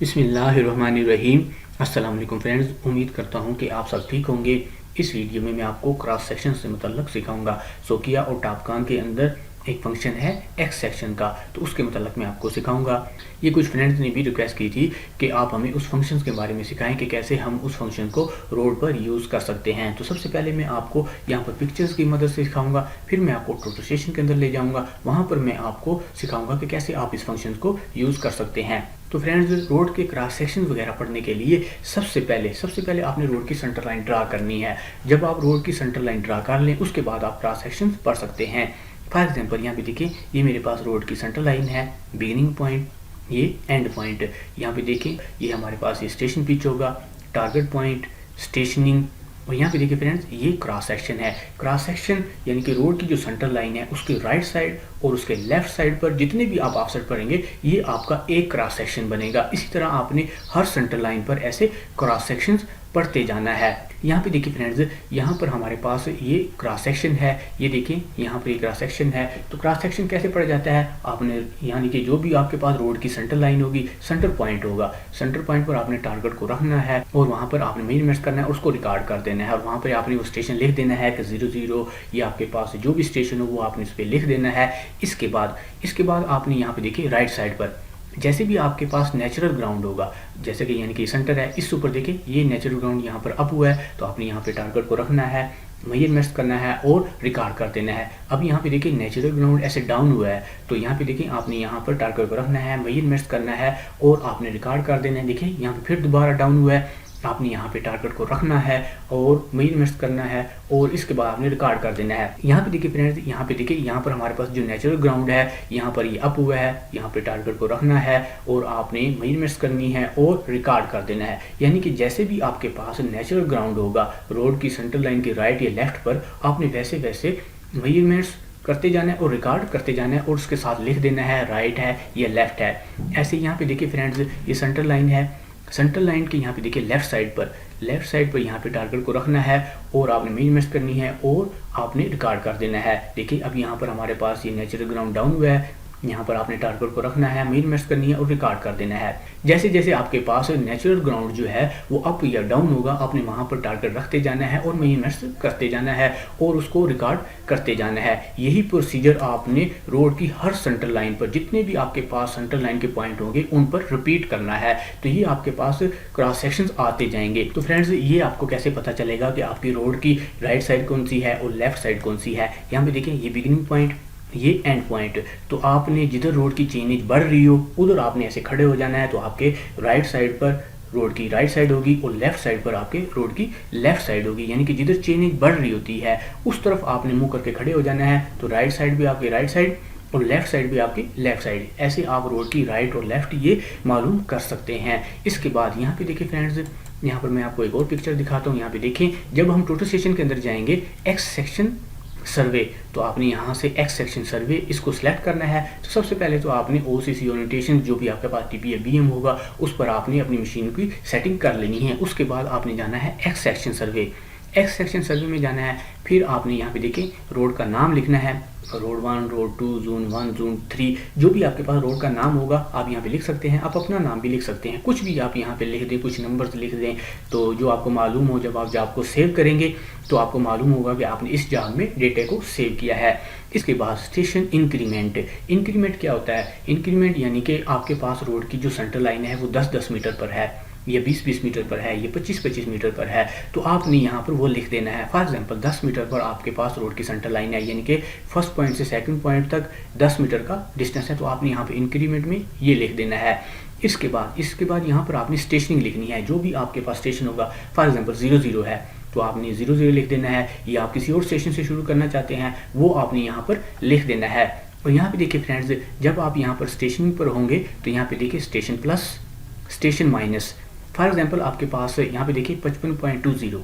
बिस्मिल्लाहिर्रहमानिर्रहीम। अस्सलाम वालेकुम फ्रेंड्स, उम्मीद करता हूँ कि आप सब ठीक होंगे। इस वीडियो में मैं आपको क्रॉस सेक्शन से मुतल्लक सिखाऊंगा। सोकिया और टॉपकान के अंदर एक फंक्शन है एक्स सेक्शन का, तो उसके मुतल्लक मैं आपको सिखाऊंगा। ये कुछ फ्रेंड्स ने भी रिक्वेस्ट की थी कि आप हमें उस फंक्शन के बारे में सिखाएं कि कैसे हम उस फंक्शन को रोड पर यूज़ कर सकते हैं। तो सबसे पहले मैं आपको यहाँ पर पिक्चर्स की मदद से सिखाऊंगा, फिर मैं आपको टोटल सेशन के अंदर ले जाऊँगा, वहाँ पर मैं आपको सिखाऊँगा कि कैसे आप इस फंक्शन को यूज़ कर सकते हैं। तो फ्रेंड्स, रोड के क्रॉस सेक्शन वगैरह पढ़ने के लिए सबसे पहले आपने रोड की सेंटर लाइन ड्रा करनी है। जब आप रोड की सेंटर लाइन ड्रा कर लें, उसके बाद आप क्रॉस सेक्शन पढ़ सकते हैं। फॉर एग्जांपल यहाँ पे देखिए, ये मेरे पास रोड की सेंटर लाइन है, बिगिनिंग पॉइंट, ये एंड पॉइंट। यहाँ पे देखें, ये हमारे पास ये स्टेशन पिच होगा, टारगेट पॉइंट, स्टेशनिंग। और यहाँ पे देखिए फ्रेंड्स, ये क्रॉस सेक्शन है। क्रॉस सेक्शन यानी कि रोड की जो सेंटर लाइन है उसके राइट साइड और उसके लेफ्ट साइड पर जितने भी आप ऑफसेट पढ़ेंगे, ये आपका एक क्रॉस सेक्शन बनेगा। इसी तरह आपने हर सेंटर लाइन पर ऐसे क्रॉस सेक्शंस पढ़ते जाना है। यहाँ पे देखिए फ्रेंड्स, यहाँ पर हमारे पास ये क्रॉस सेक्शन है। ये देखिए, यहाँ पर ये क्रॉस सेक्शन है। तो क्रॉस सेक्शन कैसे पढ़ा जाता है? आपने यानी कि जो भी आपके पास रोड की सेंटर लाइन होगी, सेंटर पॉइंट होगा, सेंटर पॉइंट पर आपने टारगेट को रखना है और वहाँ पर आपने मेजरमेंट्स करना है, उसको रिकॉर्ड कर देना है। और वहाँ पर आपने वो स्टेशन लिख देना है कि 00, ये आपके पास जो भी स्टेशन हो वो आपने इस पर लिख देना है। इसके बाद आपने यहाँ पे देखिए राइट साइड पर जैसे भी आपके पास नेचुरल ग्राउंड होगा, जैसे कि यानी कि सेंटर है, इससे ऊपर देखिए ये नेचुरल ग्राउंड यहाँ पर अप हुआ है, तो आपने यहाँ पे टारगेट को रखना है, मेजरमेंट्स करना है और रिकॉर्ड कर देना है। अब यहाँ पे देखिए नेचुरल ग्राउंड ऐसे डाउन हुआ है, तो यहाँ पे देखिए आपने यहाँ पर टारगेट को रखना है, मेजरमेंट्स करना है और आपने रिकॉर्ड कर देना है। देखिए यहाँ पे फिर दोबारा डाउन हुआ है, आपने यहाँ पे टारगेट को रखना है और मेजरमेंट्स करना है और इसके बाद आपने रिकॉर्ड कर देना है। यहाँ पे देखिए फ्रेंड्स, यहाँ पे देखिए, यहाँ पर हमारे पास जो नेचुरल ग्राउंड है, यहाँ पर ये अप हुआ है, यहाँ पे टारगेट को रखना है और आपने मेजरमेंट्स करनी है और रिकॉर्ड कर देना है। यानी कि जैसे भी आपके पास नेचुरल ग्राउंड होगा रोड की सेंटर लाइन के राइट या लेफ्ट पर, आपने वैसे वैसे मेजरमेंट्स करते जाना है और रिकॉर्ड करते जाना है और उसके साथ लिख देना है राइट है या लेफ्ट है। ऐसे यहाँ पे देखिए फ्रेंड्स, ये सेंटर लाइन है, सेंटर लाइन के यहाँ पे देखिए लेफ्ट साइड पर यहाँ पे टारगेट को रखना है और आपने मेजरमेंट्स करनी है और आपने रिकॉर्ड कर देना है। देखिए अब यहाँ पर हमारे पास ये नेचुरल ग्राउंड डाउन हुआ है, यहाँ पर आपने टारगेट को रखना है, मेजरमेंट्स करनी है और रिकॉर्ड कर देना है। जैसे जैसे आपके पास नेचुरल ग्राउंड जो है वो अप या डाउन होगा, आपने वहाँ पर टारगेट रखते जाना है और मेजरमेंट्स करते जाना है और उसको रिकॉर्ड करते जाना है। यही प्रोसीजर आपने रोड की हर सेंटर लाइन पर जितने भी आपके पास सेंटर लाइन के पॉइंट होंगे उन पर रिपीट करना है। तो ये आपके पास क्रॉस सेक्शंस आते जाएंगे। तो फ्रेंड्स, ये आपको कैसे पता चलेगा कि आपकी रोड की राइट साइड कौन सी है और लेफ्ट साइड कौन सी है? यहाँ पे देखिए, ये बिगिनिंग पॉइंट, ये एंड पॉइंट। तो आपने जिधर रोड की चेंज बढ़ रही हो उधर आपने ऐसे खड़े हो जाना है। तो आपके राइट साइड पर रोड की राइट साइड होगी और लेफ्ट साइड पर आपके रोड की लेफ्ट साइड होगी। यानी कि जिधर चेंज बढ़ रही होती है उस तरफ आपने मुंह करके खड़े हो जाना है। तो राइट साइड भी आपकी राइट साइड और लेफ्ट साइड भी आपकी लेफ्ट साइड। ऐसे आप रोड की राइट और लेफ्ट ये मालूम कर सकते हैं। इसके बाद यहाँ पे देखिए फ्रेंड्स, यहाँ पर मैं आपको एक और पिक्चर दिखाता हूँ। यहाँ पे देखें, जब हम टोटल सेशन के अंदर जाएंगे एक्स सेक्शन सर्वे, तो आपने यहाँ से एक्स सेक्शन सर्वे इसको सिलेक्ट करना है। तो सबसे पहले तो आपने OCC ओरिएंटेशन जो भी आपके पास TP या BM होगा उस पर आपने अपनी मशीन की सेटिंग कर लेनी है। उसके बाद आपने जाना है एक्स सेक्शन सर्वे। एक्स सेक्शन सर्वे में जाना है, फिर आपने यहाँ पे देखें रोड का नाम लिखना है, रोड 1, रोड 2, जोन 1, जोन 3, जो भी आपके पास रोड का नाम होगा आप यहाँ पे लिख सकते हैं। आप अपना नाम भी लिख सकते हैं, कुछ भी आप यहाँ पे लिख दें, कुछ नंबर्स लिख दें, तो जो आपको मालूम हो। जब आप जॉब को सेव करेंगे तो आपको मालूम होगा कि आपने इस जॉब में डेटा को सेव किया है। इसके बाद स्टेशन इंक्रीमेंट क्या होता है? इंक्रीमेंट यानी कि आपके पास रोड की जो सेंटर लाइन है वो 10-10 मीटर पर है, ये 20-20 मीटर पर है, ये 25-25 मीटर पर है। तो आपने यहाँ पर वो लिख देना है। फॉर एग्जांपल 10 मीटर पर आपके पास रोड की सेंटर लाइन है, यानी कि फर्स्ट पॉइंट से सेकंड पॉइंट तक 10 मीटर का डिस्टेंस है, तो आपने यहाँ पे इंक्रीमेंट में ये लिख देना है। इसके बाद यहाँ पर आपने स्टेशनिंग लिखनी है। जो भी आपके पास स्टेशन होगा, फॉर एग्जाम्पल 00 है तो आपने 00 लिख देना है, या आप किसी और स्टेशन से शुरू करना चाहते हैं वो आपने यहाँ पर लिख देना है। और यहाँ पे देखिए फ्रेंड्स, जब आप यहाँ पर स्टेशन पर होंगे तो यहाँ पे देखिए station plus, station minus. For example आपके पास यहाँ पे देखिए 55.20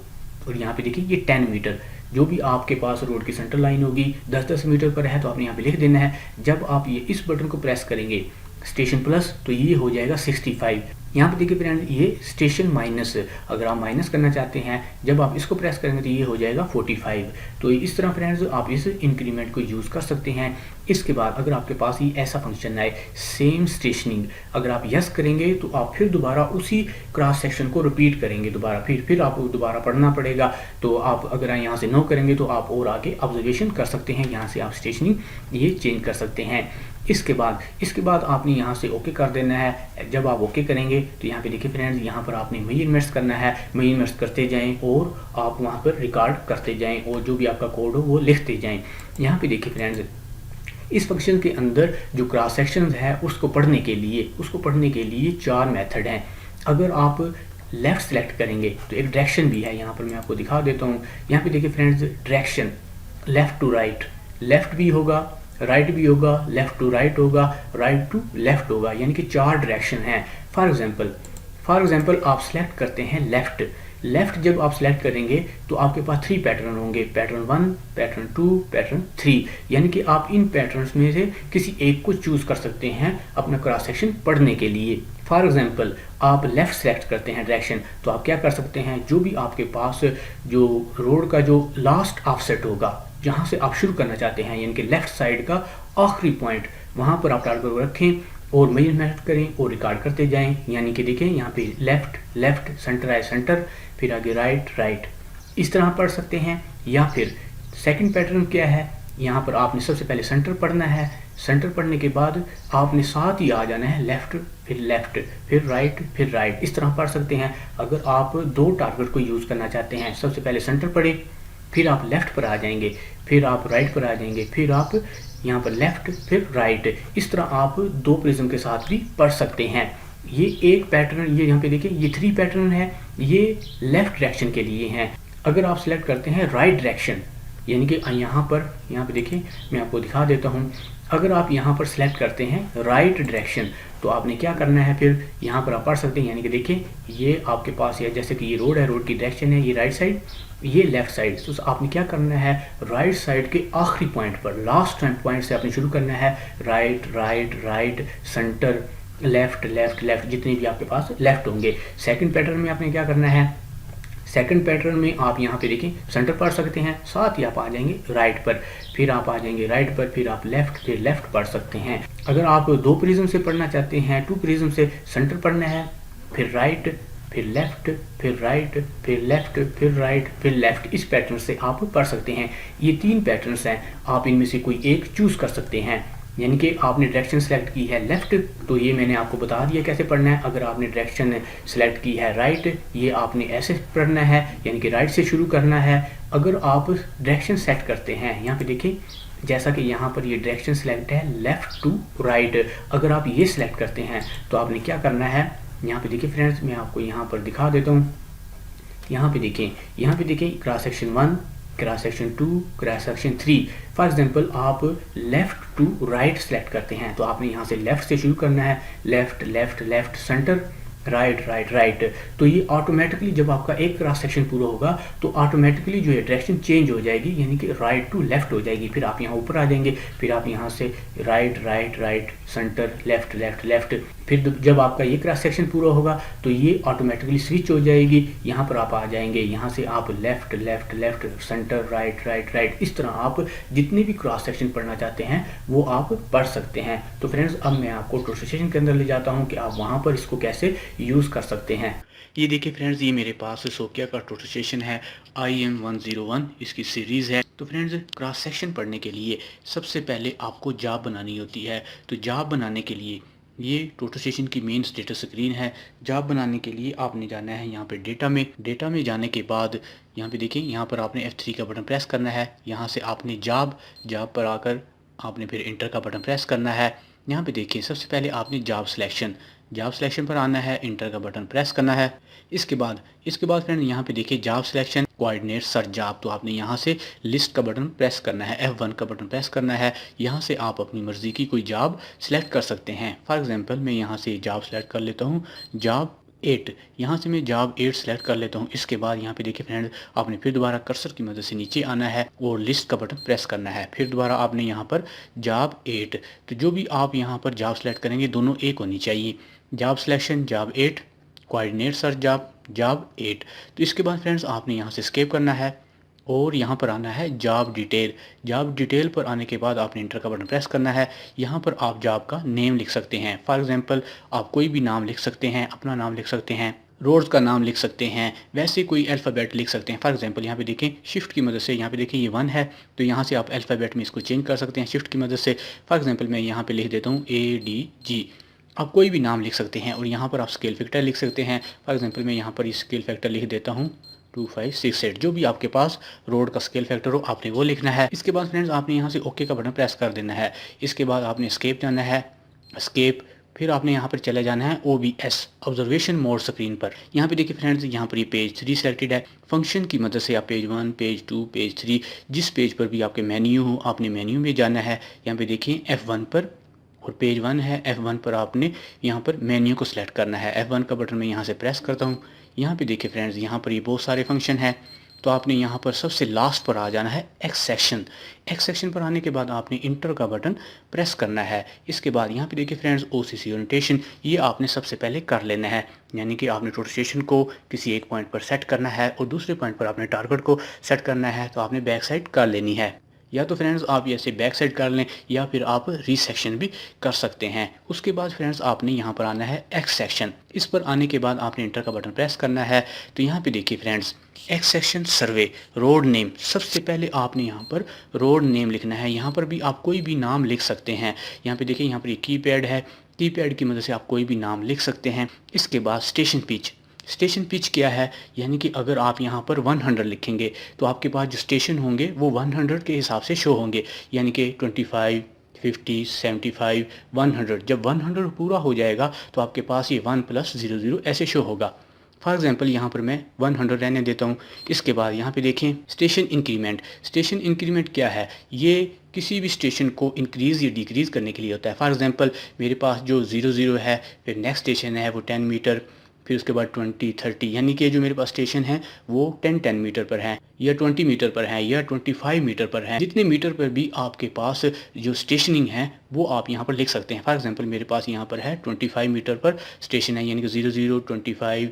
और यहाँ पे देखिए ये 10 मीटर। जो भी आपके पास रोड की सेंटर लाइन होगी 10-10 मीटर पर है, तो आपने यहाँ पे लिख देना है। जब आप ये इस बटन को प्रेस करेंगे स्टेशन प्लस, तो ये हो जाएगा 65। यहाँ पे देखिए फ्रेंड्स ये स्टेशन माइनस, अगर आप माइनस करना चाहते हैं जब आप इसको प्रेस करेंगे तो ये हो जाएगा 45। तो इस तरह फ्रेंड्स आप इस इंक्रीमेंट को यूज़ कर सकते हैं। इसके बाद अगर आपके पास ये ऐसा फंक्शन आए सेम स्टेशनिंग, अगर आप यस करेंगे तो आप फिर दोबारा उसी क्रॉस सेक्शन को रिपीट करेंगे दोबारा, फिर आपको दोबारा पढ़ना पड़ेगा। तो आप अगर यहाँ से नो करेंगे तो आप और आगे ऑब्जर्वेशन कर सकते हैं, यहाँ से आप स्टेशनिंग ये चेंज कर सकते हैं। इसके बाद आपने यहाँ से ओके कर देना है। जब आप ओके करेंगे तो यहाँ पे देखिए फ्रेंड्स, यहाँ पर आपने मेजरमेंट्स करना है, मेजरमेंट्स करते जाएं और आप वहाँ पर रिकॉर्ड करते जाएं और जो भी आपका कोड हो वो लिखते जाएं। यहाँ पे देखिए फ्रेंड्स, इस फंक्शन के अंदर जो क्रॉस सेक्शन है उसको पढ़ने के लिए 4 मेथड हैं। अगर आप लेफ़्ट सेलेक्ट करेंगे तो एक डायरेक्शन भी है, यहाँ पर मैं आपको दिखा देता हूँ। यहाँ पे देखिए friends, direction left to right, left भी होगा राइट भी होगा, लेफ़्ट टू राइट होगा, राइट टू लेफ़्ट होगा, यानी कि 4 डायरेक्शन हैं। फॉर एग्जांपल आप सेलेक्ट करते हैं लेफ़्ट जब आप सेलेक्ट करेंगे तो आपके पास 3 पैटर्न होंगे, पैटर्न 1, पैटर्न 2, पैटर्न 3, यानी कि आप इन पैटर्न्स में से किसी एक को चूज़ कर सकते हैं अपना क्रॉस सेक्शन पढ़ने के लिए। फॉर एग्जांपल आप लेफ़्ट सेलेक्ट करते हैं डायरेक्शन, तो आप क्या कर सकते हैं, जो भी आपके पास जो रोड का जो लास्ट ऑफसेट होगा जहाँ से आप शुरू करना चाहते हैं, यानी कि लेफ़्ट साइड का आखिरी पॉइंट, वहाँ पर आप टारगेट रखें और मेजरमेंट करें और रिकॉर्ड करते जाएं। यानी कि देखें यहाँ पे लेफ़्ट सेंटर है, सेंटर, फिर आगे राइट, इस तरह पढ़ सकते हैं। या फिर सेकंड पैटर्न क्या है, यहाँ पर आपने सबसे पहले सेंटर पढ़ना है, सेंटर पढ़ने के बाद आपने साथ ही आ जाना है लेफ़्ट फिर राइट, इस तरह पढ़ सकते हैं। अगर आप 2 टारगेट को यूज़ करना चाहते हैं, सबसे पहले सेंटर पढ़े, फिर आप लेफ़्ट पर आ जाएंगे, फिर आप राइट पर आ जाएंगे, फिर आप यहाँ पर लेफ़्ट फिर राइट, इस तरह आप 2 प्रिज्म के साथ भी पढ़ सकते हैं। ये एक पैटर्न, ये यहाँ पे देखिए ये 3 पैटर्न है, ये लेफ़्ट डायरेक्शन के लिए हैं। अगर आप सेलेक्ट करते हैं राइट डायरेक्शन, यानी कि यहाँ पे देखिए मैं आपको दिखा देता हूँ। अगर आप यहाँ पर सेलेक्ट करते हैं राइट डायरेक्शन तो आपने क्या करना है, फिर यहाँ पर आप पढ़ सकते हैं। यानी कि देखिए ये आपके पास है, जैसे कि ये रोड है, रोड की डायरेक्शन है, ये राइट साइड, ये लेफ़्ट साइड। तो आपने क्या करना है, राइट साइड के आखिरी पॉइंट पर, लास्ट पॉइंट से आपने शुरू करना है, राइट सेंटर, लेफ़्ट, जितने भी आपके पास लेफ़्ट होंगे। सेकंड पैटर्न में आपने क्या करना है, सेकंड पैटर्न में आप यहाँ पे देखिए सेंटर पढ़ सकते हैं, साथ ही आप आ जाएंगे राइट पर, फिर आप आ जाएंगे राइट पर, फिर आप लेफ़्ट पढ़ सकते हैं। अगर आप 2 प्रिज्म से पढ़ना चाहते हैं, 2 प्रिज्म से सेंटर पढ़ना है, फिर राइट, फिर लेफ़्ट, फिर राइट, फिर लेफ़्ट, फिर राइट, फिर लेफ़्ट, इस पैटर्न से आप पढ़ सकते हैं। ये 3 पैटर्न्स हैं, आप इनमें से कोई एक चूज़ कर सकते हैं। यानी कि आपने डायरेक्शन सेलेक्ट की है लेफ़्ट, तो ये मैंने आपको बता दिया कैसे पढ़ना है। अगर आपने डायरेक्शन सेलेक्ट की है राइट, ये आपने ऐसे पढ़ना है, यानी कि राइट से शुरू करना है। अगर आप डायरेक्शन सेट करते हैं, यहाँ पे देखिए जैसा कि यहाँ पर ये डायरेक्शन सेलेक्ट है लेफ़्ट टू राइट, अगर आप ये सिलेक्ट करते हैं तो आपने क्या करना है, यहाँ पे देखिए फ्रेंड्स मैं आपको यहाँ पर दिखा देता हूँ। यहाँ पे देखिए cross section 1, cross section 2, cross section 3। For example आप लेफ़्ट टू राइट सेलेक्ट करते हैं तो आपने यहाँ से लेफ़्ट से शुरू करना है, लेफ़्ट सेंटर, राइट। तो ये ऑटोमेटिकली जब आपका एक क्रॉस सेक्शन पूरा होगा तो ऑटोमेटिकली जो है डायरेक्शन चेंज हो जाएगी, यानी कि राइट टू लेफ़्ट हो जाएगी। फिर आप यहाँ ऊपर आ जाएंगे, फिर आप यहाँ से राइट सेंटर, लेफ़्ट। फिर जब आपका ये क्रॉस सेक्शन पूरा होगा तो ये ऑटोमेटिकली स्विच हो जाएगी, यहाँ पर आप आ जाएंगे, यहाँ से आप लेफ़्ट सेंटर, राइट। इस तरह आप जितने भी क्रॉस सेक्शन पढ़ना चाहते हैं वो आप पढ़ सकते हैं। तो फ्रेंड्स अब मैं आपको ट्रांसलेशन के अंदर ले जाता हूँ कि आप वहाँ पर इसको कैसे यूज़ कर सकते हैं। ये देखिए फ्रेंड्स, ये मेरे पास सोकिया का ट्रांसलेशन है IM101, इसकी सीरीज़ है। तो फ्रेंड्स क्रॉस सेक्शन पढ़ने के लिए सबसे पहले आपको जॉब बनानी होती है। तो जॉब बनाने के लिए ये ट्रांसलेशन की मेन स्टेटस स्क्रीन है। जॉब बनाने के लिए आपने जाना है यहाँ पे डेटा में जाने के बाद यहाँ पे देखिए, यहाँ पर आपने F3 का बटन प्रेस करना है। यहाँ से आपने जॉब पर आकर आपने फिर इंटर का बटन प्रेस करना है। यहाँ पे देखिए सबसे पहले आपने जॉब सिलेक्शन पर आना है, इंटर का बटन प्रेस करना है। इसके बाद फ्रेंड यहाँ पे देखिए job selection coordinate search job, तो आपने यहाँ से लिस्ट का बटन प्रेस करना है, F1 का बटन प्रेस करना है। यहाँ से आप अपनी मर्ज़ी की कोई जॉब सिलेक्ट कर सकते हैं। फॉर एग्जांपल मैं यहाँ से जॉब सिलेक्ट कर लेता हूँ, जॉब 8, यहाँ से मैं जॉब 8 सेलेक्ट कर लेता हूँ। इसके बाद यहाँ पे देखिए फ्रेंड, आपने फिर दोबारा कर्सर की मदद से नीचे आना है और लिस्ट का बटन प्रेस करना है। फिर दोबारा आपने यहाँ पर जॉब 8, तो जो भी आप यहाँ पर जॉब सेलेक्ट करेंगे दोनों एक होनी चाहिए। Job selection job 8, coordinate search job 8। तो इसके बाद फ्रेंड्स आपने यहाँ से एस्केप करना है और यहाँ पर आना है जॉब डिटेल। जॉब डिटेल पर आने के बाद आपने इंटर का बटन प्रेस करना है। यहाँ पर आप जॉब का नेम लिख सकते हैं। फॉर एग्जांपल आप कोई भी नाम लिख सकते हैं, अपना नाम लिख सकते हैं, रोड्स का नाम लिख सकते हैं, वैसे कोई अल्फ़ाबेट लिख सकते हैं। फॉर एग्जांपल यहाँ पे देखें शिफ्ट की मदद से, यहाँ पे देखें ये 1 है, तो यहाँ से आप अल्फ़ाबेट में इसको चेंज कर सकते हैं शिफ्ट की मदद से। फॉर एग्जांपल मैं यहाँ पे लिख देता हूँ ADG। आप कोई भी नाम लिख सकते हैं और यहाँ पर आप स्केल फैक्टर लिख सकते हैं। फॉर एग्जांपल मैं यहाँ पर स्केल फैक्टर लिख देता हूँ 2568। जो भी आपके पास रोड का स्केल फैक्टर हो आपने वो लिखना है। इसके बाद फ्रेंड्स आपने यहाँ से ओके का बटन प्रेस कर देना है। इसके बाद आपने एस्केप जाना है, एस्केप, फिर आपने यहाँ पर चले जाना है OBS ऑब्जर्वेशन मोड स्क्रीन पर। यहाँ पे देखिए फ्रेंड्स, यहाँ पर ये पेज 3 सेलेक्टेड है। फंक्शन की मदद से आप पेज 1, पेज 2, पेज 3, जिस पेज पर भी आपके मेन्यू हो आपने मेन्यू में जाना है। यहाँ पे देखिए F1 पर और पेज 1 है, F1 पर आपने यहाँ पर मेन्यू को सिलेक्ट करना है। F1 का बटन मैं यहाँ से प्रेस करता हूँ। यहाँ पे देखिए फ्रेंड्स, यहाँ पर ये बहुत सारे फंक्शन है, तो आपने यहाँ पर सबसे लास्ट पर आ जाना है एक्स सेक्शन। एक्स सेक्शन पर आने के बाद आपने इंटर का बटन प्रेस करना है। इसके बाद यहाँ पे देखिए फ्रेंड्स OCC ओरिएंटेशन, ये आपने सबसे पहले कर लेना है, यानी कि आपने रोटेशन को किसी एक पॉइंट पर सेट करना है और दूसरे पॉइंट पर आपने टारगेट को सेट करना है, तो आपने बैक साइड कर लेनी है। या तो फ्रेंड्स आप ऐसे बैक साइड कर लें या फिर आप रीसेक्शन भी कर सकते हैं। उसके बाद फ्रेंड्स आपने यहाँ पर आना है एक्स सेक्शन। इस पर आने के बाद आपने इंटर का बटन प्रेस करना है। तो यहाँ पे देखिए फ्रेंड्स, एक्स सेक्शन सर्वे रोड नेम, सबसे पहले आपने यहाँ पर रोड नेम लिखना है। यहाँ पर भी आप कोई भी नाम लिख सकते हैं। यहाँ पे देखिए, यहाँ पर एक कीपैड है, कीपैड की मदद से आप कोई भी नाम लिख सकते हैं। इसके बाद स्टेशन पिच। स्टेशन पिच क्या है, यानी कि अगर आप यहाँ पर 100 लिखेंगे तो आपके पास जो स्टेशन होंगे वो 100 के हिसाब से शो होंगे, यानी कि 25, 50, 75, 100। जब 100 पूरा हो जाएगा तो आपके पास ये 1+00 ऐसे शो होगा। फॉर एग्जांपल यहाँ पर मैं 100 रहने देता हूँ। इसके बाद यहाँ पे देखें स्टेशन इंक्रीमेंट। स्टेशन इंक्रीमेंट क्या है, ये किसी भी स्टेशन को इंक्रीज़ या डिक्रीज़ करने के लिए होता है। फॉर एग्जांपल मेरे पास जो 00 है, फिर नेक्स्ट स्टेशन है वो 10 मीटर, फिर उसके बाद 20, 30, यानी कि जो मेरे पास स्टेशन है वो 10 मीटर पर है या 20 मीटर पर है या 25 मीटर पर है। जितने मीटर पर भी आपके पास जो स्टेशनिंग है वो आप यहाँ पर लिख सकते हैं। फॉर एग्जांपल मेरे पास यहाँ पर है 25 मीटर पर स्टेशन है, यानी कि 00, 25,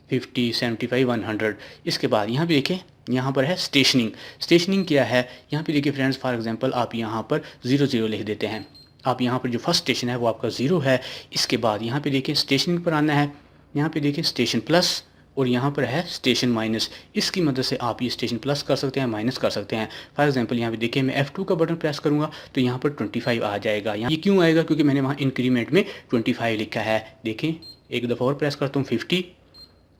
50, 75, 100। इसके बाद यहाँ पे देखिए, यहाँ पर है स्टेशनिंग। स्टेशनिंग क्या है, यहाँ पे देखिए फ्रेंड्स, फॉर एग्जांपल आप यहाँ पर 00 लिख देते हैं। आप यहाँ पर जो फर्स्ट स्टेशन है वो आपका 0 है। इसके बाद यहाँ पे देखिए स्टेशनिंग पर आना है। यहाँ पे देखिए स्टेशन प्लस और यहाँ पर है स्टेशन माइनस। इसकी मदद से आप ये स्टेशन प्लस कर सकते हैं, माइनस कर सकते हैं। फॉर एग्जांपल यहाँ पे देखिए मैं F2 का बटन प्रेस करूँगा तो यहाँ पर 25 आ जाएगा। यहाँ ये क्यों आएगा, क्योंकि मैंने वहाँ इंक्रीमेंट में 25 लिखा है। देखें एक दफ़ा और प्रेस करता हूँ 50,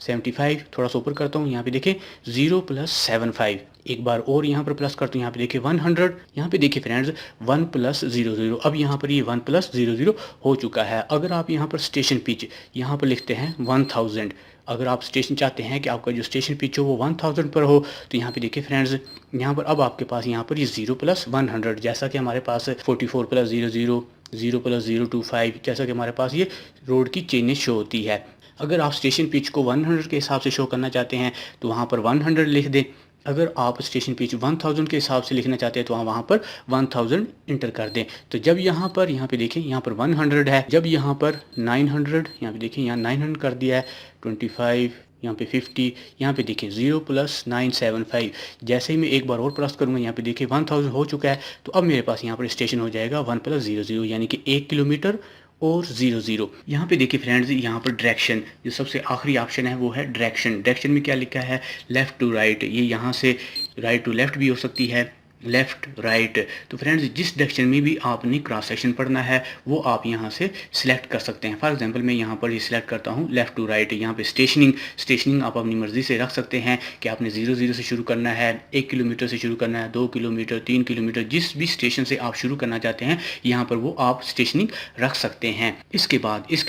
75, थोड़ा सा ऊपर करता हूँ, यहाँ पे देखिए 0+75। एक बार और यहाँ पर प्लस करता हूँ, यहाँ पे देखिए 100। यहाँ पे देखिए फ्रेंड्स 1+00। अब यहाँ पर ये 1+00 हो चुका है। अगर आप यहाँ पर स्टेशन पिच यहाँ पर लिखते हैं 1000, अगर आप स्टेशन चाहते हैं कि आपका जो स्टेशन पिच हो वो 1000 पर हो, तो यहाँ पे देखिए फ्रेंड्स, यहाँ पर अब आपके पास यहाँ पर ये 0+100, जैसा कि हमारे पास 44+00, 0+025, जैसा कि हमारे पास ये रोड की चेनेज शो होती है। अगर आप स्टेशन पिच को 100 के हिसाब से शो करना चाहते हैं तो वहाँ पर 100 लिख दें। अगर आप स्टेशन पिच 1000 के हिसाब से लिखना चाहते हैं तो वहाँ पर 1000 इंटर कर दें। तो जब यहाँ पे देखें, यहाँ पर 100 है, जब यहाँ पर 900, यहाँ पे देखिए यहाँ 900 कर दिया है, 25, यहाँ पे 50, यहाँ पे देखिए 0+975। जैसे ही मैं एक बार और प्लस करूँगा, यहाँ पे देखिए 1000 हो चुका है। तो अब मेरे पास यहाँ पर स्टेशन हो जाएगा 1+00, यानी कि 1 किलोमीटर और 00। यहाँ पे देखिए फ्रेंड्स, यहाँ पर डायरेक्शन, जो सबसे आखिरी ऑप्शन है वो है डायरेक्शन। डायरेक्शन में क्या लिखा है, लेफ़्ट टू राइट। ये यहाँ से राइट टू लेफ़्ट भी हो सकती है, लेफ़्ट राइट। तो फ्रेंड्स जिस डायरेक्शन में भी आपने क्रॉस सेक्शन पढ़ना है वो आप यहाँ से सिलेक्ट कर सकते हैं। फॉर एग्जांपल मैं यहाँ पर ये सिलेक्ट करता हूँ लेफ़्ट टू राइट। यहाँ पे स्टेशनिंग आप अपनी मर्ज़ी से रख सकते हैं कि आपने 00 से शुरू करना है, 1 किलोमीटर से शुरू करना है, 2 किलोमीटर, 3 किलोमीटर, जिस भी स्टेशन से आप शुरू करना चाहते हैं यहाँ पर वो आप स्टेशनिंग रख सकते हैं। इसके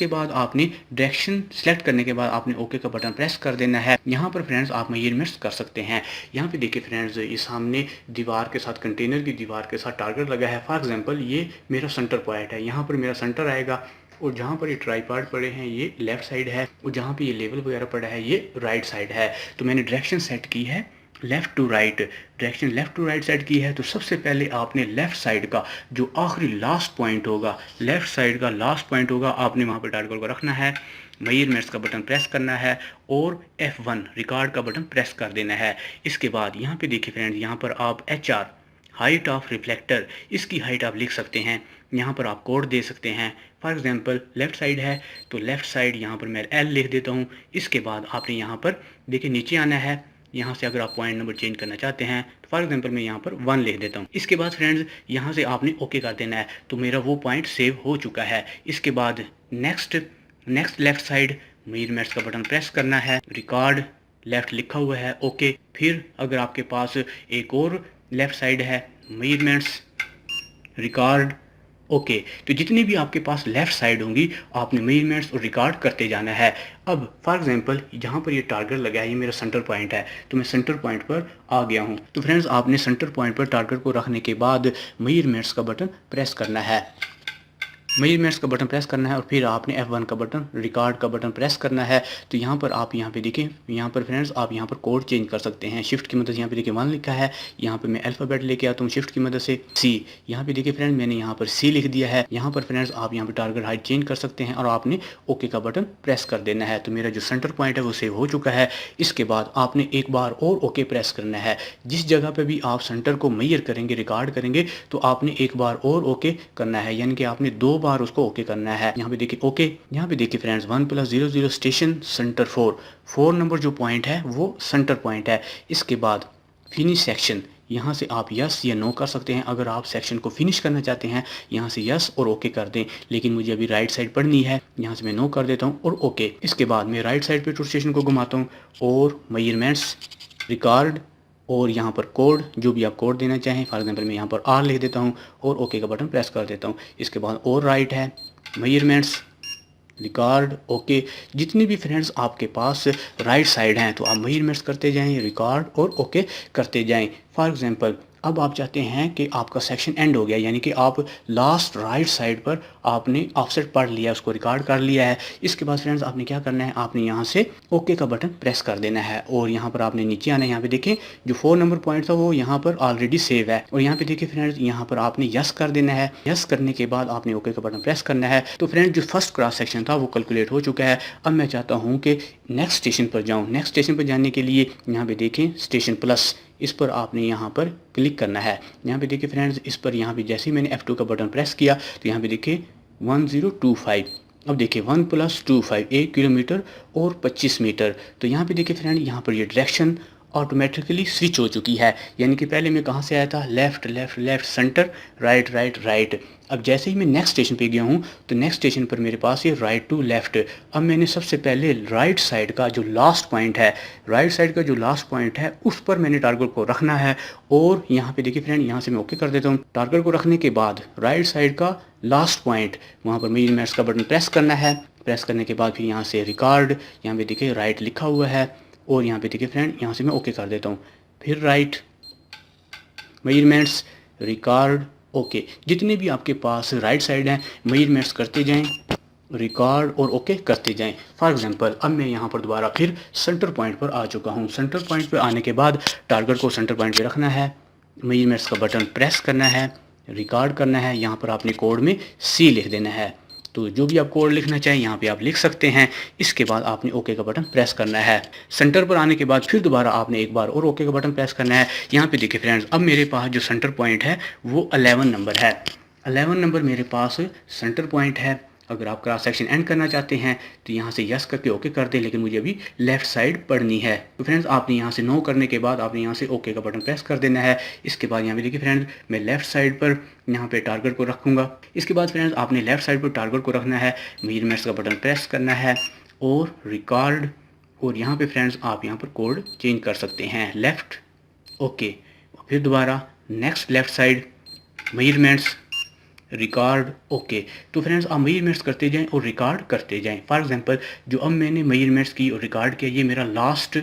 बाद आपने डायरेक्शन सेलेक्ट करने के बाद आपने ओके का बटन प्रेस कर देना है। यहाँ पर फ्रेंड्स आप मेजरमेंट्स कर सकते हैं। यहाँ पे देखिए फ्रेंड्स, ये सामने दीवार के साथ, कंटेनर की दीवार के साथ टारगेट लगा है। फॉर एग्जांपल ये मेरा सेंटर पॉइंट है, यहाँ पर मेरा सेंटर आएगा और जहाँ पर ये ट्राईपॉड पड़े हैं ये लेफ़्ट साइड है, और जहाँ पे ये लेवल वगैरह पड़ा है ये राइट साइड है। तो मैंने डायरेक्शन सेट की है left to right, direction left to right set की है। तो सबसे पहले आपने लेफ़्ट साइड का जो आखिरी लास्ट पॉइंट होगा, लेफ़्ट साइड का लास्ट पॉइंट होगा, आपने वहाँ पर टारगेट को रखना है, मेजरमेंट्स का बटन प्रेस करना है और F1 रिकॉर्ड का बटन प्रेस कर देना है। इसके बाद यहाँ पे देखिए फ्रेंड्स, यहाँ पर आप HR हाइट ऑफ रिफ्लेक्टर, इसकी हाइट आप लिख सकते हैं। यहाँ पर आप कोड दे सकते हैं। फॉर एग्जांपल लेफ़्ट साइड है तो लेफ़्ट साइड यहाँ पर मैं L लिख देता हूँ। इसके बाद आपने यहाँ पर देखिए नीचे आना है, यहाँ से अगर आप पॉइंट नंबर चेंज करना चाहते हैं तो फॉर एग्जांपल मैं यहाँ पर 1 लिख देता हूँ। इसके बाद फ्रेंड्स यहाँ से आपने ओके कर देना है, तो मेरा वो पॉइंट सेव हो चुका है। इसके बाद नेक्स्ट लेफ़्ट साइड मेजरमेंट्स का बटन प्रेस करना है, रिकॉर्ड लेफ़्ट लिखा हुआ है, ओके। फिर अगर आपके पास एक और लेफ़्ट साइड है, मेजरमेंट्स, रिकॉर्ड, ओके। तो जितनी भी आपके पास लेफ़्ट साइड होंगी आपने मेजरमेंट्स और रिकॉर्ड करते जाना है। अब फॉर एग्जांपल जहाँ पर ये टारगेट लगा है ये मेरा सेंटर पॉइंट है, तो मैं सेंटर पॉइंट पर आ गया हूँ। तो फ्रेंड्स आपने सेंटर पॉइंट पर टारगेट को रखने के बाद मेजरमेंट्स का बटन प्रेस करना है, मेजरमेंट्स का बटन प्रेस करना है और फिर आपने F1 का बटन, रिकॉर्ड का बटन प्रेस करना है। तो यहाँ पर आप यहाँ पे देखें, यहाँ पर फ्रेंड्स आप यहाँ पर कोड चेंज कर सकते हैं शिफ्ट की मदद से। यहाँ पे देखिए 1 लिखा है, यहाँ पे मैं अल्फ़ाबेट लेके आता हूँ शिफ्ट की मदद से C। यहाँ पे देखिए फ्रेंड्स मैंने यहाँ पर C लिख दिया है। यहाँ पर फ्रेंड्स आप यहाँ पे टारगेट हाइट चेंज कर सकते हैं और आपने ओके का बटन प्रेस कर देना है। तो मेरा जो सेंटर पॉइंट है वो सेव हो चुका है। इसके बाद आपने एक बार और ओके प्रेस करना है। जिस जगह पर भी आप सेंटर को मेजर करेंगे, रिकॉर्ड करेंगे, तो आपने एक बार और ओके करना है, यानी कि आपने 2 बार उसको ओके करना है। यहाँ पे देखिए ओके, यहाँ पे देखिए फ्रेंड्स 1+00 स्टेशन सेंटर 4 नंबर जो पॉइंट है वो सेंटर पॉइंट है। इसके बाद फिनिश सेक्शन, यहाँ से आप यस या नो कर सकते हैं। अगर आप सेक्शन को फिनिश करना चाहते हैं यहाँ से यस और ओके कर दें, लेकिन मुझे अभी राइट साइड पढ़नी है, यहाँ से मैं नो कर देता हूँ और ओके। इसके बाद मैं राइट साइड पे टू स्टेशन को घुमाता हूँ और मेजरमेंट्स, रिकॉर्ड और यहाँ पर कोड, जो भी आप कोड देना चाहें, फॉर एग्जांपल मैं यहाँ पर R लिख देता हूँ और ओके का बटन प्रेस कर देता हूँ। इसके बाद और राइट है, मेजरमेंट्स, रिकॉर्ड, ओके। जितनी भी फ्रेंड्स आपके पास राइट साइड हैं तो आप मेजरमेंट्स करते जाएं, रिकॉर्ड और ओके करते जाएं। फॉर एग्जांपल अब आप चाहते हैं कि आपका सेक्शन एंड हो गया, यानी कि आप लास्ट राइट साइड पर आपने ऑफसेट पढ़ लिया, उसको रिकॉर्ड कर लिया है। इसके बाद फ्रेंड्स आपने क्या करना है, आपने यहाँ से ओके का बटन प्रेस कर देना है और यहाँ पर आपने नीचे आना है। यहाँ पे देखें जो 4 नंबर पॉइंट था वो यहाँ पर ऑलरेडी सेव है और यहाँ पे देखिए फ्रेंड्स यहाँ पर आपने यस कर देना है। यस करने के बाद आपने ओके का बटन प्रेस करना है। तो फ्रेंड्स जो फर्स्ट क्रॉस सेक्शन था वो कैलकुलेट हो चुका है। अब मैं चाहता हूँ कि नेक्स्ट स्टेशन पर जाऊँ। नेक्स्ट स्टेशन पर जाने के लिए यहाँ पे देखें स्टेशन प्लस, इस पर आपने यहाँ पर क्लिक करना है। यहाँ पे देखिए फ्रेंड्स इस पर यहाँ पे जैसे ही मैंने F2 का बटन प्रेस किया तो यहाँ पे देखिए 1025। अब देखिए 1+25 1 किलोमीटर और 25 मीटर। तो यहाँ पे देखिए फ्रेंड यहाँ पर ये डायरेक्शन ऑटोमेटिकली स्विच हो चुकी है, यानी कि पहले मैं कहाँ से आया था, left left left, centre, right right right. अब जैसे ही मैं नेक्स्ट स्टेशन पे गया हूँ तो नेक्स्ट स्टेशन पर मेरे पास ये राइट टू लेफ़्ट। अब मैंने सबसे पहले राइट साइड का जो लास्ट पॉइंट है, राइट साइड का जो लास्ट पॉइंट है उस पर मैंने टारगेट को रखना है और यहाँ पे देखिए फ्रेंड यहाँ से मैं ओके कर देता हूँ। टारगेट को रखने के बाद राइट साइड का लास्ट पॉइंट वहाँ पर मेजरमेंट्स का बटन प्रेस करना है। प्रेस करने के बाद फिर यहाँ से रिकॉर्ड, यहाँ पे देखिए राइट लिखा हुआ है और यहाँ पे देखिए फ्रेंड यहाँ से मैं ओके कर देता हूँ। फिर राइट, मेजरमेंट्स, रिकॉर्ड, ओके। जितने भी आपके पास राइट साइड हैं मेजरमेंट्स करते जाएं, रिकॉर्ड और ओके करते जाएं। फॉर एग्जांपल अब मैं यहाँ पर दोबारा फिर सेंटर पॉइंट पर आ चुका हूँ। सेंटर पॉइंट पर आने के बाद टारगेट को सेंटर पॉइंट पे रखना है, मेजरमेंट्स का बटन प्रेस करना है, रिकॉर्ड करना है। यहाँ पर आपने कोड में C लिख देना है। तो जो भी आप कोड लिखना चाहें यहाँ पे आप लिख सकते हैं। इसके बाद आपने ओके का बटन प्रेस करना है। सेंटर पर आने के बाद फिर दोबारा आपने एक बार और ओके का बटन प्रेस करना है। यहाँ पे देखिए फ्रेंड्स अब मेरे पास जो सेंटर पॉइंट है वो 11 नंबर है। 11 नंबर मेरे पास सेंटर पॉइंट है। अगर आप क्रॉस सेक्शन एंड करना चाहते हैं तो यहाँ से यस करके ओके कर दें, लेकिन मुझे अभी लेफ़्ट साइड पढ़नी है। तो फ्रेंड्स आपने यहाँ से नो करने के बाद आपने यहाँ से ओके का बटन प्रेस कर देना है। इसके बाद यहाँ पे देखिए फ्रेंड्स मैं लेफ़्ट साइड पर यहाँ पे टारगेट को रखूँगा। इसके बाद फ्रेंड्स आपने लेफ़्ट साइड पर टारगेट को रखना है, मेजरमेंट्स का बटन प्रेस करना है और रिकॉर्ड, और यहाँ पे फ्रेंड्स आप यहाँ पर कोड चेंज कर सकते हैं, लेफ़्ट, ओके। फिर दोबारा next left side, measurements, record, okay. तो फ्रेंड्स आप मेजरमेंट्स करते जाएं और रिकॉर्ड करते जाएं। फॉर एग्जांपल जो अब मैंने मेजरमेंट्स की और रिकॉर्ड किया ये मेरा लास्ट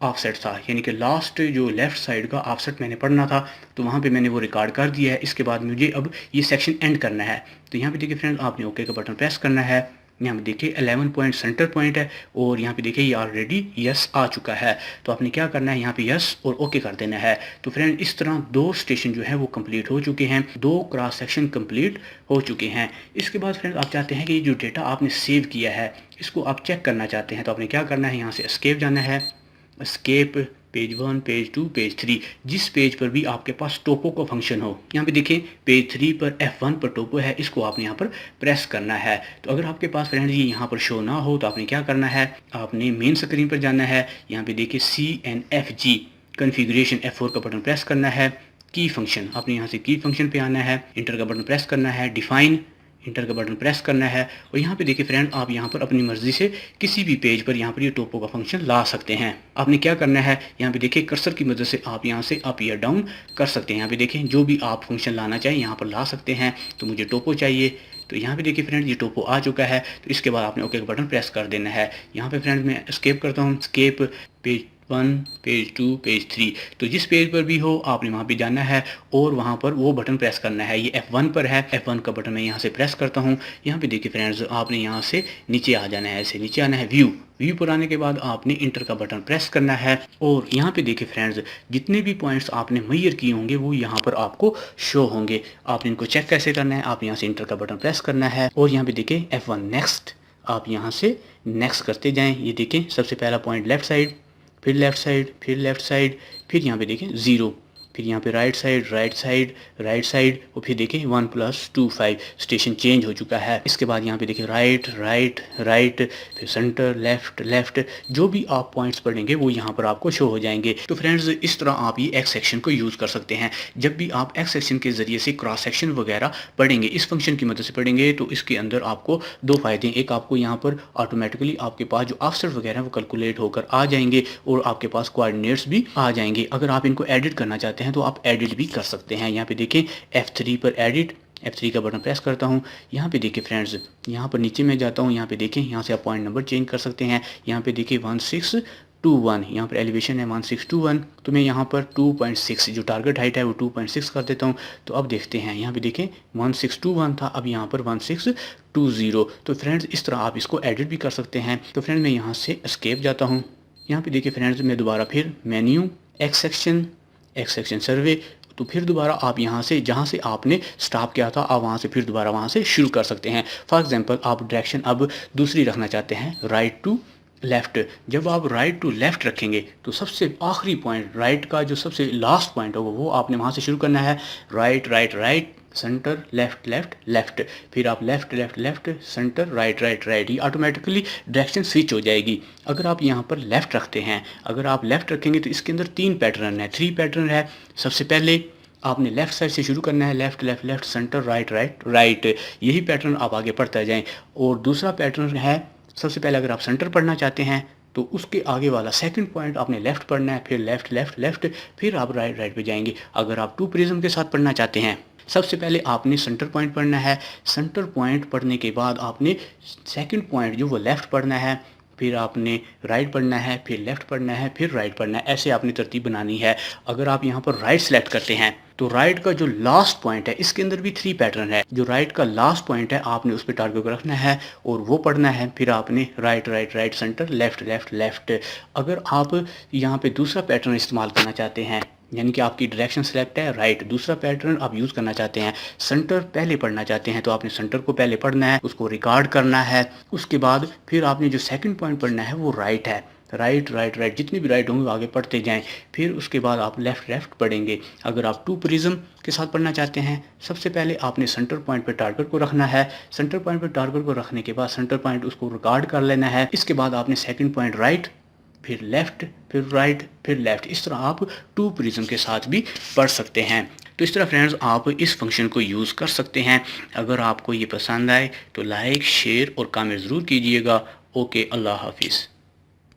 ऑफसेट था, यानी कि लास्ट जो लेफ़्ट साइड का ऑफसेट मैंने पढ़ना था, तो वहाँ पे मैंने वो रिकॉर्ड कर दिया है। इसके बाद मुझे अब ये सेक्शन एंड करना है। तो यहाँ पे देखिए फ्रेंड, आपने ओके का बटन प्रेस करना है। यहाँ पे देखिए 11 पॉइंट सेंटर पॉइंट है और यहाँ पे देखिए ये ऑलरेडी यस आ चुका है। तो आपने क्या करना है, यहाँ पे यस और ओके कर देना है। तो फ्रेंड, इस तरह 2 स्टेशन जो है वो कंप्लीट हो चुके हैं, 2 क्रॉस सेक्शन कंप्लीट हो चुके हैं। इसके बाद फ्रेंड, आप चाहते हैं कि ये जो डेटा आपने सेव किया है इसको आप चेक करना चाहते हैं, तो आपने क्या करना है, यहाँ से एस्केप जाना है। एस्केप पेज 1, पेज 2, पेज 3, जिस पेज पर भी आपके पास टोपो का फंक्शन हो। यहाँ पे देखिए पेज 3 पर F1 पर टोपो है, इसको आपने यहाँ पर प्रेस करना है। तो अगर आपके पास फ्रेंड ये यहाँ पर शो ना हो तो आपने क्या करना है, आपने मेन स्क्रीन पर जाना है। यहाँ पे देखिए CNFG कन्फिग्रेशन F4 का बटन प्रेस करना है। की फंक्शन, आपने यहाँ से की फंक्शन पे आना है, इंटर का बटन प्रेस करना है। डिफाइन, इंटर का बटन प्रेस करना है। और यहाँ पे देखिए फ्रेंड, आप यहाँ पर अपनी मर्जी से किसी भी पेज पर यहाँ पर ये टोपो का फंक्शन ला सकते हैं। आपने क्या करना है, यहाँ पे देखिए कर्सर की मदद से आप यहाँ से अप या डाउन कर सकते हैं। यहाँ पे देखें जो भी आप फंक्शन लाना चाहें यहाँ पर ला सकते हैं। तो मुझे टोपो चाहिए, तो यहाँ पे देखिए फ्रेंड ये टोपो आ चुका है। तो इसके बाद आपने ओके का बटन प्रेस कर देना है। यहाँ पे फ्रेंड मैं एस्केप करता हूँ, एस्केप पेज 1, पेज 2, पेज 3। तो जिस पेज पर भी हो आपने वहाँ पे जाना है और वहाँ पर वो बटन प्रेस करना है। ये F1 पर है, F1 का बटन मैं यहाँ से प्रेस करता हूँ। यहाँ पे देखिए फ्रेंड्स, आपने यहाँ से नीचे आ जाना है, ऐसे नीचे आना है। व्यू पर आने के बाद आपने इंटर का बटन प्रेस करना है और यहाँ पे देखिए फ्रेंड्स, जितने भी पॉइंट्स आपने मैयर किए होंगे वो यहाँ पर आपको शो होंगे। आपने इनको चेक कैसे करना है, आप यहाँ से इंटर का बटन प्रेस करना है और यहाँ पे देखिए F1 नेक्स्ट, आप यहाँ से नेक्स्ट करते जाएँ। ये देखें सबसे पहला पॉइंट लेफ्ट साइड, फिर लेफ़्ट साइड, फिर लेफ़्ट साइड, फिर यहाँ पे देखें 0, फिर यहाँ पे right side, right side, right side, और फिर देखें 1 + 2 5 स्टेशन चेंज हो चुका है। इसके बाद यहाँ पे देखिए राइट, राइट, राइट, फिर सेंटर, लेफ्ट, लेफ्ट, जो भी आप पॉइंट्स पढ़ेंगे वो यहाँ पर आपको शो हो जाएंगे। तो फ्रेंड्स, इस तरह आप ये एक्स सेक्शन को यूज़ कर सकते हैं। जब भी आप एक्स सेक्शन के ज़रिए से क्रॉस सेक्शन वगैरह पढ़ेंगे, इस फंक्शन की मदद से पढ़ेंगे, तो इसके अंदर आपको 2 फ़ायदे हैं। एक, आपको यहाँ पर ऑटोमेटिकली आपके पास जो ऑफसेट वगैरह वो कैलकुलेट होकर आ जाएंगे और आपके पास कोऑर्डिनेट्स भी आ जाएंगे। अगर आप इनको एडिट करना चाहते हैं तो आप एडिट भी कर सकते हैं। यहाँ पे देखें F3 पर एडिट, F3 का बटन प्रेस करता हूँ। यहाँ पे देखिए फ्रेंड्स, यहाँ पर नीचे में जाता हूँ। यहाँ पे देखें, यहाँ से आप पॉइंट नंबर चेंज कर सकते हैं। यहाँ पे देखिए 1621, यहाँ पर एलिवेशन है 1621, तो मैं यहाँ पर 2.6 जो टारगेट हाइट है वो 2.6 कर देता हूँ। तो अब देखते हैं, यहाँ पे देखें 1621 था, अब यहाँ पर 1620। तो फ्रेंड्स, इस तरह आप इसको एडिट भी कर सकते हैं। तो फ्रेंड्स, मैं यहाँ से एस्केप जाता हूँ। यहाँ पे देखिए फ्रेंड्स, मैं दोबारा फिर मेन्यू, एक्स सेक्शन सर्वे, तो फिर दोबारा आप यहाँ से जहाँ से आपने स्टॉप किया था आप वहाँ से फिर दोबारा वहाँ से शुरू कर सकते हैं। फॉर एग्जांपल, आप डायरेक्शन अब दूसरी रखना चाहते हैं, राइट टू लेफ़्ट। जब आप राइट टू लेफ़्ट रखेंगे तो सबसे आखिरी पॉइंट, राइट का जो सबसे लास्ट पॉइंट होगा वो आपने वहाँ से शुरू करना है। Right, right, right, centre, left, left, left, फिर आप left, left, left, centre, right, right, right. ये ऑटोमेटिकली डायरेक्शन स्विच हो जाएगी। अगर आप यहाँ पर लेफ़्ट रखते हैं, अगर आप लेफ़्ट रखेंगे तो इसके अंदर 3 पैटर्न है, 3 पैटर्न है। सबसे पहले आपने लेफ़्ट साइड से शुरू करना है, left, left, left, centre, right, right, right. यही पैटर्न आप आगे पढ़ते जाएँ। और दूसरा पैटर्न है, सबसे पहले अगर आप सेंटर पढ़ना चाहते हैं तो उसके आगे वाला सेकंड पॉइंट आपने लेफ़्ट पढ़ना है, फिर लेफ़्ट, लेफ़्ट, लेफ़्ट, फिर आप राइट, राइट पे जाएंगे। अगर आप 2 प्रिज्म के साथ पढ़ना चाहते हैं, सबसे पहले आपने सेंटर पॉइंट पढ़ना है। सेंटर पॉइंट पढ़ने के बाद आपने सेकंड पॉइंट जो वो लेफ़्ट पढ़ना है, फिर आपने राइट पढ़ना है, फिर लेफ़्ट पढ़ना है, फिर राइट पढ़ना है। ऐसे आपने तरतीब बनानी है। अगर आप यहाँ पर राइट सेलेक्ट करते हैं तो राइट का जो लास्ट पॉइंट है, इसके अंदर भी 3 पैटर्न है। जो राइट का लास्ट पॉइंट है आपने उस पर टारगेट को रखना है और वो पढ़ना है। फिर आपने right, right, right, centre, left, left, left. अगर आप यहाँ पे दूसरा पैटर्न इस्तेमाल करना चाहते हैं, यानी कि आपकी डायरेक्शन सेलेक्ट है राइट, दूसरा पैटर्न आप यूज़ करना चाहते हैं, सेंटर पहले पढ़ना चाहते हैं, तो आपने सेंटर को पहले पढ़ना है, उसको रिकॉर्ड करना है। उसके बाद फिर आपने जो सेकंड पॉइंट पढ़ना है वो राइट है। राइट, राइट, राइट, जितने भी राइट होंगे वो आगे पढ़ते जाएं। फिर उसके बाद आप लेफ़्ट, लेफ़्ट पढ़ेंगे। अगर आप 2 प्रिज्म के साथ पढ़ना चाहते हैं, सबसे पहले आपने सेंटर पॉइंट पर टारगेट को रखना है। सेंटर पॉइंट पर टारगेट को रखने के बाद सेंटर पॉइंट उसको रिकॉर्ड कर लेना है। इसके बाद आपने सेकंड पॉइंट राइट, फिर लेफ़्ट, फिर राइट, फिर लेफ़्ट। इस तरह आप 2 प्रिज्म के साथ भी पढ़ सकते हैं। तो इस तरह फ्रेंड्स आप इस फंक्शन को यूज़ कर सकते हैं। अगर आपको ये पसंद आए तो लाइक, शेयर और कमेंट ज़रूर कीजिएगा। ओके, अल्लाह हाफिज़।